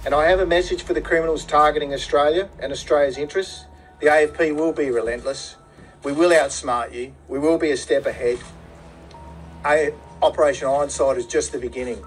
And I have a message for the criminals targeting Australia and Australia's interests. The AFP will be relentless. We will outsmart you. We will be a step ahead. Operation Ironside is just the beginning.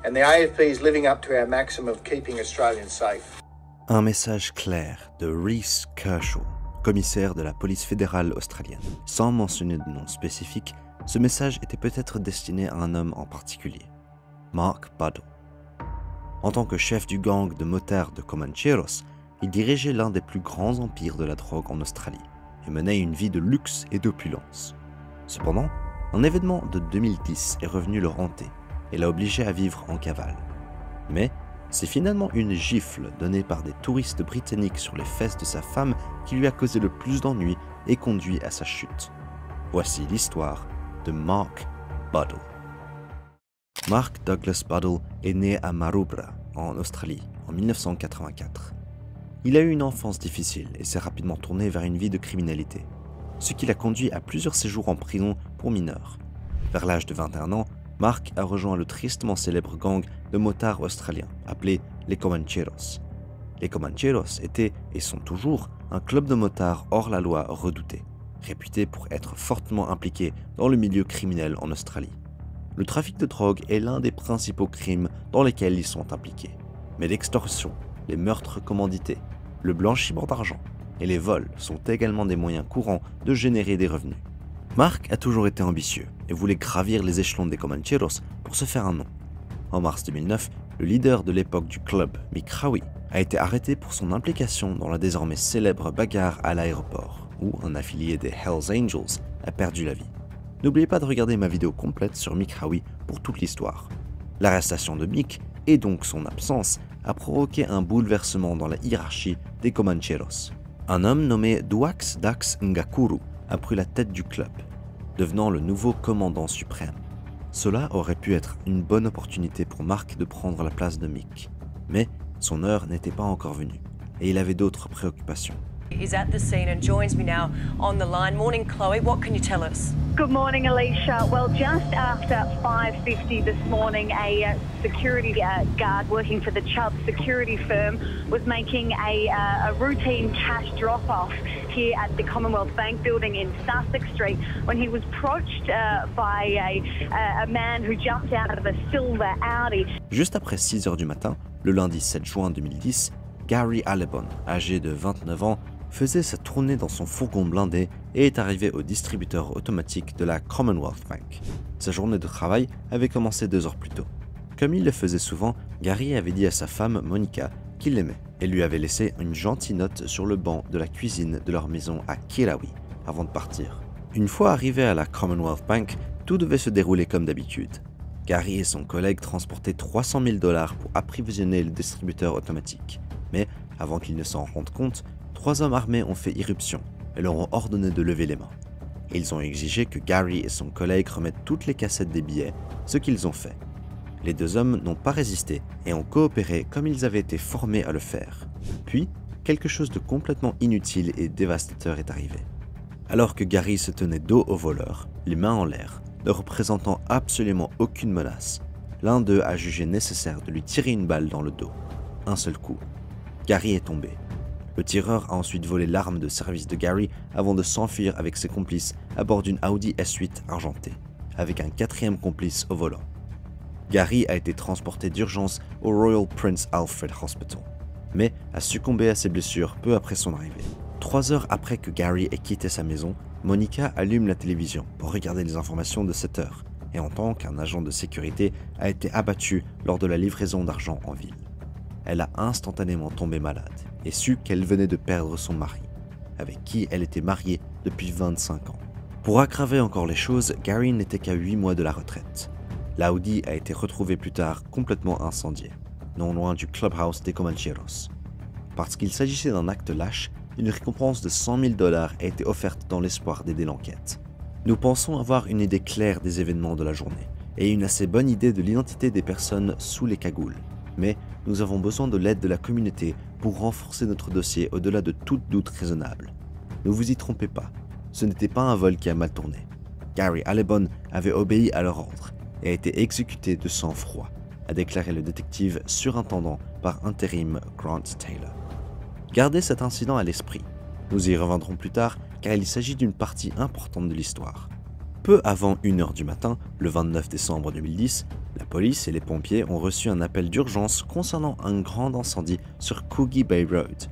And the AFP is living up to our maxim of keeping Australians safe. Un message clair de Rhys Kershaw, commissaire de la police fédérale australienne. Sans mentionner de nom spécifique, ce message était peut-être destiné à un homme en particulier, Mark Buddle. En tant que chef du gang de motards de Comancheros, il dirigeait l'un des plus grands empires de la drogue en Australie et menait une vie de luxe et d'opulence. Cependant, un événement de 2010 est revenu le hanter et l'a obligé à vivre en cavale. Mais c'est finalement une gifle donnée par des touristes britanniques sur les fesses de sa femme qui lui a causé le plus d'ennuis et conduit à sa chute. Voici l'histoire de Mark Buddle. Mark Douglas Buddle est né à Maroubra, en Australie, en 1984. Il a eu une enfance difficile et s'est rapidement tourné vers une vie de criminalité, ce qui l'a conduit à plusieurs séjours en prison pour mineurs. Vers l'âge de 21 ans, Mark a rejoint le tristement célèbre gang de motards australiens, appelé les Comancheros. Les Comancheros étaient, et sont toujours, un club de motards hors la loi redouté, réputé pour être fortement impliqué dans le milieu criminel en Australie. Le trafic de drogue est l'un des principaux crimes dans lesquels ils sont impliqués. Mais l'extorsion, les meurtres commandités, le blanchiment d'argent et les vols sont également des moyens courants de générer des revenus. Mark a toujours été ambitieux et voulait gravir les échelons des Comancheros pour se faire un nom. En mars 2009, le leader de l'époque du club, Mick Howie, a été arrêté pour son implication dans la désormais célèbre bagarre à l'aéroport, où un affilié des Hells Angels a perdu la vie. N'oubliez pas de regarder ma vidéo complète sur Mick Howie pour toute l'histoire. L'arrestation de Mick, et donc son absence, a provoqué un bouleversement dans la hiérarchie des Comancheros. Un homme nommé Duax Dax Ngakuru a pris la tête du club, devenant le nouveau commandant suprême. Cela aurait pu être une bonne opportunité pour Mark de prendre la place de Mick, mais son heure n'était pas encore venue, et il avait d'autres préoccupations. Is at the scene and joins me now on the line. Morning, Chloe. What can you tell us? Good morning, Alicia. Well, just after 5:50 this morning, a security guard working for the Chubb security firm was making a routine cash drop-off here at the Commonwealth Bank building in Sussex Street when he was approached by a man who jumped out of a silver Audi. Juste après 6 heures du matin, le lundi 7 juin 2010, Gary Allebon, âgé de 29 ans, faisait sa tournée dans son fourgon blindé et est arrivé au distributeur automatique de la Commonwealth Bank. Sa journée de travail avait commencé 2 heures plus tôt. Comme il le faisait souvent, Gary avait dit à sa femme Monica qu'il l'aimait et lui avait laissé une gentille note sur le banc de la cuisine de leur maison à Kirrawie avant de partir. Une fois arrivé à la Commonwealth Bank, tout devait se dérouler comme d'habitude. Gary et son collègue transportaient $300 000 pour approvisionner le distributeur automatique. Mais avant qu'ils ne s'en rendent compte, 3 hommes armés ont fait irruption et leur ont ordonné de lever les mains. Et ils ont exigé que Gary et son collègue remettent toutes les cassettes des billets, ce qu'ils ont fait. Les 2 hommes n'ont pas résisté et ont coopéré comme ils avaient été formés à le faire. Puis, quelque chose de complètement inutile et dévastateur est arrivé. Alors que Gary se tenait dos aux voleurs, les mains en l'air, ne représentant absolument aucune menace, l'un d'eux a jugé nécessaire de lui tirer une balle dans le dos. Un seul coup. Gary est tombé. Le tireur a ensuite volé l'arme de service de Gary avant de s'enfuir avec ses complices à bord d'une Audi S8 argentée, avec un 4e complice au volant. Gary a été transporté d'urgence au Royal Prince Alfred Hospital, mais a succombé à ses blessures peu après son arrivée. 3 heures après que Gary ait quitté sa maison, Monica allume la télévision pour regarder les informations de 7 heures et entend qu'un agent de sécurité a été abattu lors de la livraison d'argent en ville. Elle a instantanément tombé malade et su qu'elle venait de perdre son mari, avec qui elle était mariée depuis 25 ans. Pour aggraver encore les choses, Gary n'était qu'à 8 mois de la retraite. L'Audi a été retrouvée plus tard complètement incendiée, non loin du clubhouse des Comancheros. Parce qu'il s'agissait d'un acte lâche, une récompense de $100 000 a été offerte dans l'espoir d'aider l'enquête. Nous pensons avoir une idée claire des événements de la journée et une assez bonne idée de l'identité des personnes sous les cagoules. Mais nous avons besoin de l'aide de la communauté pour renforcer notre dossier au-delà de toute doute raisonnable. Ne vous y trompez pas, ce n'était pas un vol qui a mal tourné. Gary Allebon avait obéi à leur ordre et a été exécuté de sang-froid. a déclaré le détective surintendant par intérim Grant Taylor. Gardez cet incident à l'esprit. Nous y reviendrons plus tard car il s'agit d'une partie importante de l'histoire. Peu avant 1h du matin, le 29 décembre 2010, la police et les pompiers ont reçu un appel d'urgence concernant un grand incendie sur Coogee Bay Road.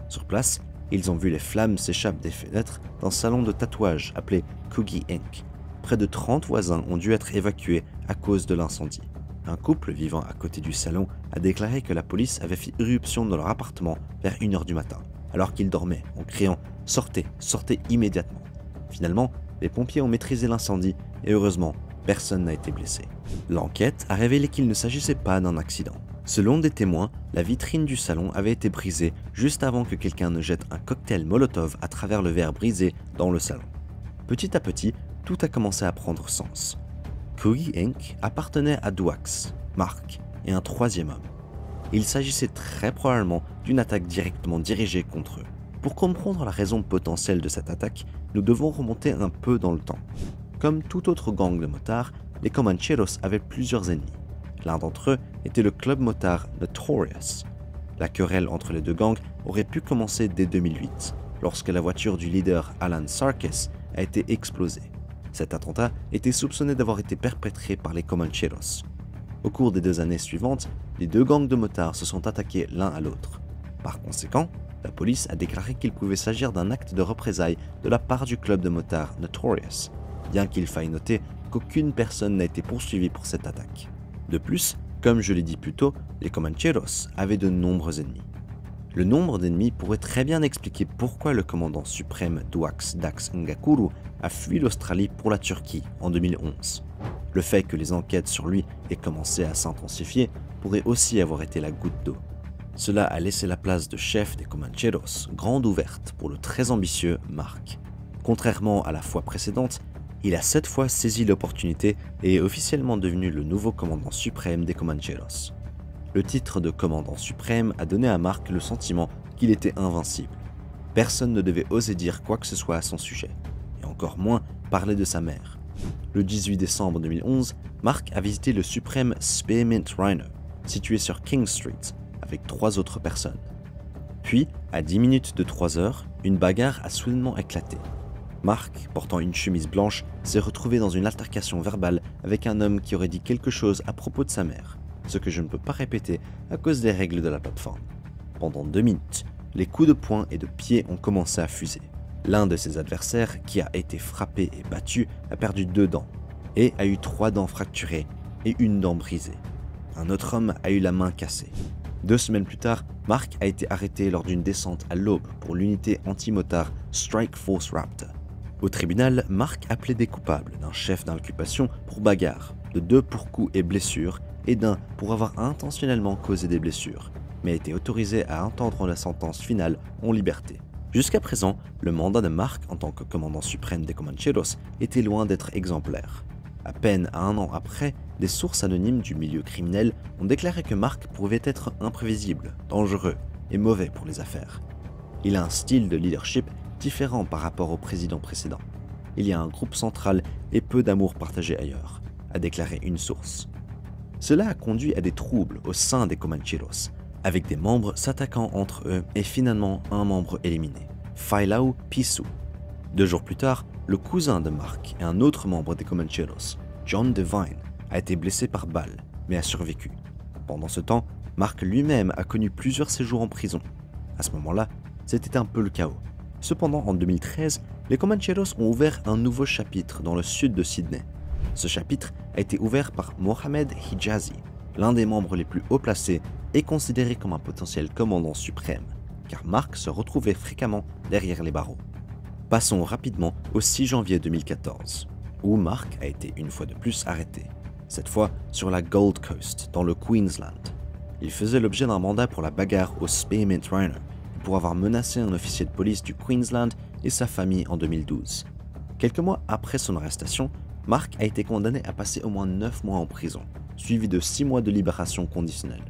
Sur place, ils ont vu les flammes s'échapper des fenêtres d'un salon de tatouage appelé Coogee Inc. Près de 30 voisins ont dû être évacués à cause de l'incendie. Un couple vivant à côté du salon a déclaré que la police avait fait irruption dans leur appartement vers 1h du matin, alors qu'ils dormaient en criant « Sortez, sortez immédiatement ». Finalement, les pompiers ont maîtrisé l'incendie et heureusement, personne n'a été blessé. L'enquête a révélé qu'il ne s'agissait pas d'un accident. Selon des témoins, la vitrine du salon avait été brisée juste avant que quelqu'un ne jette un cocktail Molotov à travers le verre brisé dans le salon. Petit à petit, tout a commencé à prendre sens. Coogee Inc. appartenait à Dwax, Mark et un troisième homme. Il s'agissait très probablement d'une attaque directement dirigée contre eux. Pour comprendre la raison potentielle de cette attaque, nous devons remonter un peu dans le temps. Comme tout autre gang de motards, les Comancheros avaient plusieurs ennemis. L'un d'entre eux était le club motard Notorious. La querelle entre les deux gangs aurait pu commencer dès 2008, lorsque la voiture du leader Alan Sarkis a été explosée. Cet attentat était soupçonné d'avoir été perpétré par les Comancheros. Au cours des 2 années suivantes, les deux gangs de motards se sont attaqués l'un à l'autre. Par conséquent, la police a déclaré qu'il pouvait s'agir d'un acte de représailles de la part du club de motards Notorious, bien qu'il faille noter qu'aucune personne n'a été poursuivie pour cette attaque. De plus, comme je l'ai dit plus tôt, les Comancheros avaient de nombreux ennemis. Le nombre d'ennemis pourrait très bien expliquer pourquoi le commandant suprême Dwax Dax Ngakuru a fui l'Australie pour la Turquie en 2011. Le fait que les enquêtes sur lui aient commencé à s'intensifier pourrait aussi avoir été la goutte d'eau. Cela a laissé la place de chef des Comancheros grande ouverte pour le très ambitieux Mark. Contrairement à la fois précédente, il a cette fois saisi l'opportunité et est officiellement devenu le nouveau commandant suprême des Comancheros. Le titre de commandant suprême a donné à Mark le sentiment qu'il était invincible. Personne ne devait oser dire quoi que ce soit à son sujet, et encore moins parler de sa mère. Le 18 décembre 2011, Mark a visité le suprême Spearmint Rhino, situé sur King Street, avec 3 autres personnes. Puis, à 10 minutes de 3 heures, une bagarre a soudainement éclaté. Mark, portant une chemise blanche, s'est retrouvé dans une altercation verbale avec un homme qui aurait dit quelque chose à propos de sa mère, ce que je ne peux pas répéter à cause des règles de la plateforme. Pendant 2 minutes, les coups de poing et de pied ont commencé à fuser. L'un de ses adversaires, qui a été frappé et battu, a perdu 2 dents, et a eu 3 dents fracturées et 1 dent brisée. Un autre homme a eu la main cassée. 2 semaines plus tard, Mark a été arrêté lors d'une descente à l'aube pour l'unité anti-motard Strike Force Raptor. Au tribunal, Mark a plaidé coupable d'un chef d'inculpation pour bagarre, de 2 pour coups et blessures, et d'un pour avoir intentionnellement causé des blessures, mais a été autorisé à entendre la sentence finale en liberté. Jusqu'à présent, le mandat de Mark en tant que commandant suprême des Comancheros était loin d'être exemplaire. À peine 1 an après, des sources anonymes du milieu criminel ont déclaré que Mark pouvait être imprévisible, dangereux et mauvais pour les affaires. Il a un style de leadership différent par rapport au président précédent. Il y a un groupe central et peu d'amour partagé ailleurs, a déclaré une source. Cela a conduit à des troubles au sein des Comancheros, avec des membres s'attaquant entre eux et finalement un membre éliminé, Failau Pisu. 2 jours plus tard, le cousin de Mark et un autre membre des Comancheros, John Devine, a été blessé par balle, mais a survécu. Pendant ce temps, Mark lui-même a connu plusieurs séjours en prison. À ce moment-là, c'était un peu le chaos. Cependant, en 2013, les Comancheros ont ouvert un nouveau chapitre dans le sud de Sydney. Ce chapitre a été ouvert par Mohamed Hijazi, l'un des membres les plus haut placés et considéré comme un potentiel commandant suprême, car Mark se retrouvait fréquemment derrière les barreaux. Passons rapidement au 6 janvier 2014, où Mark a été une fois de plus arrêté, cette fois sur la Gold Coast, dans le Queensland. Il faisait l'objet d'un mandat pour la bagarre au Spearmint Rhino, pour avoir menacé un officier de police du Queensland et sa famille en 2012. Quelques mois après son arrestation, Mark a été condamné à passer au moins 9 mois en prison, suivi de 6 mois de libération conditionnelle.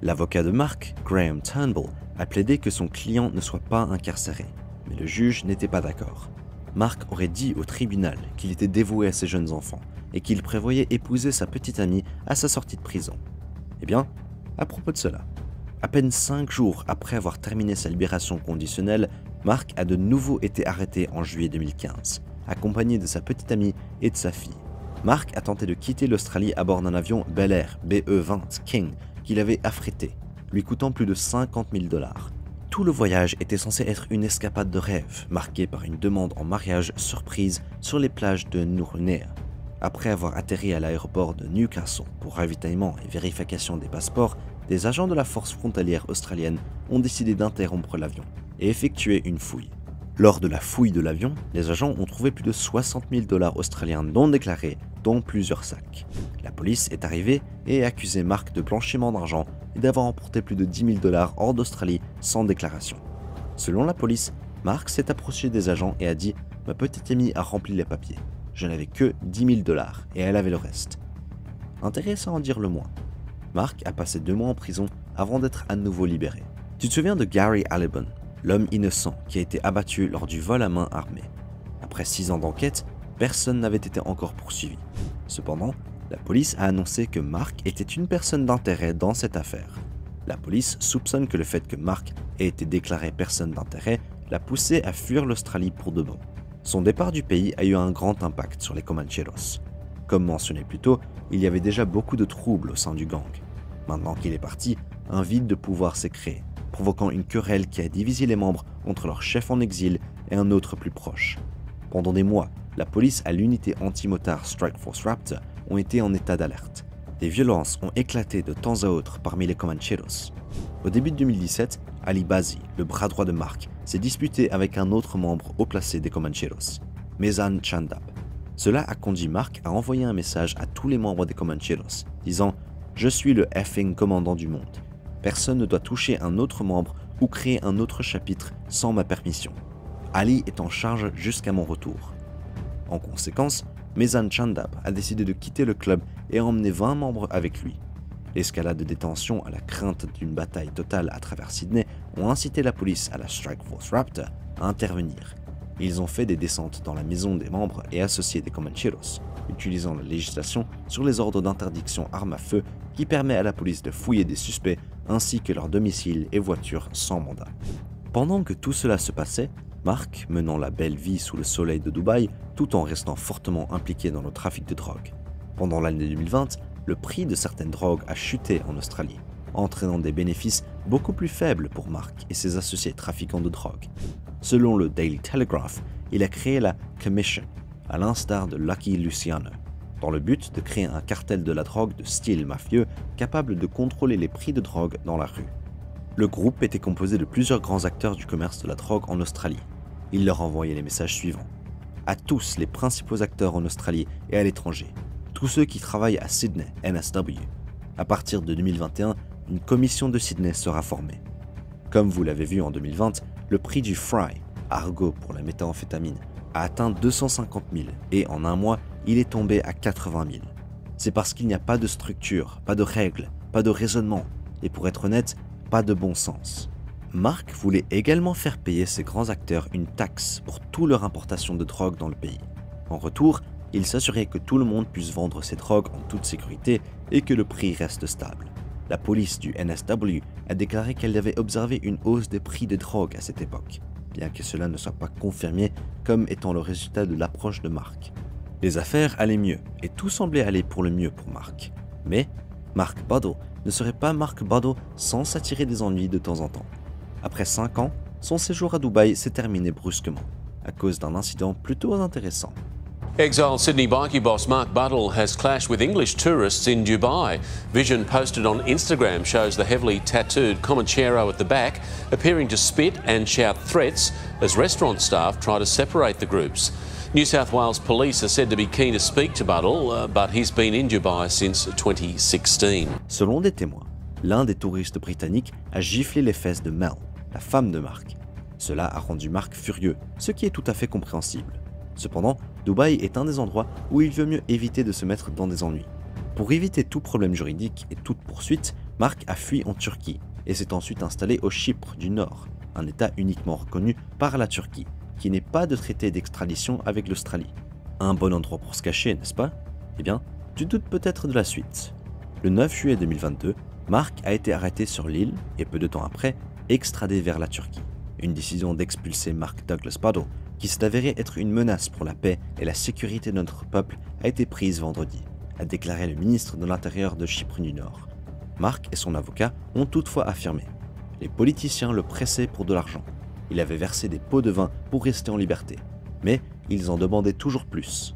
L'avocat de Mark, Graham Turnbull, a plaidé que son client ne soit pas incarcéré, mais le juge n'était pas d'accord. Mark aurait dit au tribunal qu'il était dévoué à ses jeunes enfants et qu'il prévoyait épouser sa petite amie à sa sortie de prison. Eh bien, à propos de cela, à peine 5 jours après avoir terminé sa libération conditionnelle, Mark a de nouveau été arrêté en juillet 2015, accompagné de sa petite amie et de sa fille. Mark a tenté de quitter l'Australie à bord d'un avion Bel Air BE-20 King qu'il avait affrété, lui coûtant plus de 50 000 $. Tout le voyage était censé être une escapade de rêve, marquée par une demande en mariage surprise sur les plages de Nournéa. Après avoir atterri à l'aéroport de Newcastle pour ravitaillement et vérification des passeports, des agents de la force frontalière australienne ont décidé d'interrompre l'avion et effectuer une fouille. Lors de la fouille de l'avion, les agents ont trouvé plus de 60 000 $ australiens non déclarés, dont plusieurs sacs. La police est arrivée et a accusé Mark de blanchiment d'argent et d'avoir emporté plus de 10 000 $ hors d'Australie sans déclaration. Selon la police, Mark s'est approché des agents et a dit « Ma petite amie a rempli les papiers. Je n'avais que 10 000 $ et elle avait le reste. » Intéressant à en dire le moins. Mark a passé 2 mois en prison avant d'être à nouveau libéré. Tu te souviens de Gary Allibon, l'homme innocent qui a été abattu lors du vol à main armée. Après 6 ans d'enquête, personne n'avait été encore poursuivi. Cependant, la police a annoncé que Mark était une personne d'intérêt dans cette affaire. La police soupçonne que le fait que Mark ait été déclaré personne d'intérêt l'a poussé à fuir l'Australie pour de bon. Son départ du pays a eu un grand impact sur les Comancheros. Comme mentionné plus tôt, il y avait déjà beaucoup de troubles au sein du gang. Maintenant qu'il est parti, un vide de pouvoir s'est créé, provoquant une querelle qui a divisé les membres entre leur chef en exil et un autre plus proche. Pendant des mois, la police à l'unité anti-motard Strike Force Raptor ont été en état d'alerte. Des violences ont éclaté de temps à autre parmi les Comancheros. Au début de 2017, Ali Bazi, le bras droit de Mark, s'est disputé avec un autre membre haut placé des Comancheros, Mezan Chandab. Cela a conduit Mark à envoyer un message à tous les membres des Comancheros, disant « Je suis le effing commandant du monde. Personne ne doit toucher un autre membre ou créer un autre chapitre sans ma permission. Ali est en charge jusqu'à mon retour. » En conséquence, Mezan Chandab a décidé de quitter le club et a emmené 20 membres avec lui. L'escalade de détention à la crainte d'une bataille totale à travers Sydney ont incité la police à la Strike Force Raptor à intervenir. Ils ont fait des descentes dans la maison des membres et associés des Comancheros, utilisant la législation sur les ordres d'interdiction armes à feu qui permet à la police de fouiller des suspects ainsi que leurs domiciles et voitures sans mandat. Pendant que tout cela se passait, Mark, menant la belle vie sous le soleil de Dubaï, tout en restant fortement impliqué dans le trafic de drogue. Pendant l'année 2020, le prix de certaines drogues a chuté en Australie, entraînant des bénéfices beaucoup plus faibles pour Mark et ses associés trafiquants de drogue. Selon le Daily Telegraph, il a créé la Commission, à l'instar de Lucky Luciano, dans le but de créer un cartel de la drogue de style mafieux capable de contrôler les prix de drogue dans la rue. Le groupe était composé de plusieurs grands acteurs du commerce de la drogue en Australie. Il leur envoyait les messages suivants. À tous les principaux acteurs en Australie et à l'étranger, tous ceux qui travaillent à Sydney, NSW. À partir de 2021, une commission de Sydney sera formée. Comme vous l'avez vu en 2020, le prix du Fry, argot pour la méthamphétamine, a atteint 250 000 et en un mois, il est tombé à 80 000. C'est parce qu'il n'y a pas de structure, pas de règles, pas de raisonnement et pour être honnête, pas de bon sens. Mark voulait également faire payer ces grands acteurs une taxe pour toute leur importation de drogue dans le pays. En retour, il s'assurait que tout le monde puisse vendre ses drogues en toute sécurité et que le prix reste stable. La police du NSW a déclaré qu'elle avait observé une hausse des prix des drogues à cette époque, bien que cela ne soit pas confirmé comme étant le résultat de l'approche de Mark. Les affaires allaient mieux et tout semblait aller pour le mieux pour Mark. Mais Mark Buddle ne serait pas Mark Buddle sans s'attirer des ennuis de temps en temps. Après 5 ans, son séjour à Dubaï s'est terminé brusquement, à cause d'un incident plutôt intéressant. Exiled Sydney bikie boss Mark Buddle has clashed with English tourists in Dubai. Vision posted on Instagram shows the heavily tattooed Comanchero at the back appearing to spit and shout threats as restaurant staff try to separate the groups. New South Wales police are said to be keen to speak to Buddle, but he's been in Dubai since 2016. Selon des témoins, l'un des touristes britanniques a giflé les fesses de Mel, la femme de Mark. Cela a rendu Mark furieux, ce qui est tout à fait compréhensible. Cependant, Dubaï est un des endroits où il vaut mieux éviter de se mettre dans des ennuis. Pour éviter tout problème juridique et toute poursuite, Mark a fui en Turquie et s'est ensuite installé au Chypre du Nord, un État uniquement reconnu par la Turquie, qui n'est pas de traité d'extradition avec l'Australie. Un bon endroit pour se cacher, n'est-ce pas? Eh bien, tu doutes peut-être de la suite. Le 9 juillet 2022, Mark a été arrêté sur l'île et peu de temps après, extradé vers la Turquie. Une décision d'expulser Mark Douglas Battle, qui s'est avérée être une menace pour la paix et la sécurité de notre peuple, a été prise vendredi, a déclaré le ministre de l'Intérieur de Chypre du Nord. Mark et son avocat ont toutefois affirmé. Les politiciens le pressaient pour de l'argent. Il avait versé des pots de vin pour rester en liberté. Mais ils en demandaient toujours plus.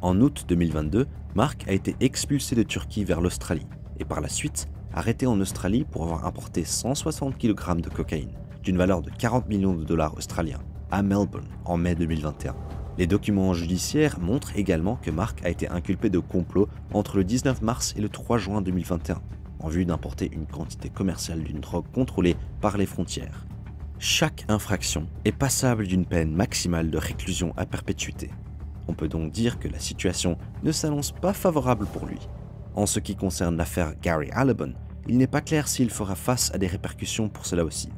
En août 2022, Mark a été expulsé de Turquie vers l'Australie et par la suite arrêté en Australie pour avoir importé 160 kg de cocaïne d'une valeur de 40 millions de dollars australiens à Melbourne en mai 2021. Les documents judiciaires montrent également que Mark a été inculpé de complot entre le 19 mars et le 3 juin 2021 en vue d'importer une quantité commerciale d'une drogue contrôlée par les frontières. Chaque infraction est passable d'une peine maximale de réclusion à perpétuité. On peut donc dire que la situation ne s'annonce pas favorable pour lui. En ce qui concerne l'affaire Gary Allebon, il n'est pas clair s'il fera face à des répercussions pour cela aussi.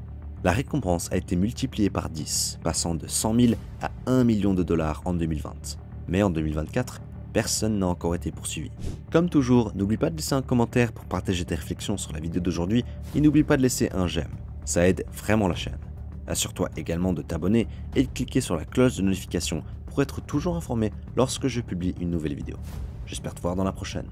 La récompense a été multipliée par 10, passant de 100 000 à 1 million de dollars en 2020. Mais en 2024, personne n'a encore été poursuivi. Comme toujours, n'oublie pas de laisser un commentaire pour partager tes réflexions sur la vidéo d'aujourd'hui et n'oublie pas de laisser un j'aime. Ça aide vraiment la chaîne. Assure-toi également de t'abonner et de cliquer sur la cloche de notification pour être toujours informé lorsque je publie une nouvelle vidéo. J'espère te voir dans la prochaine.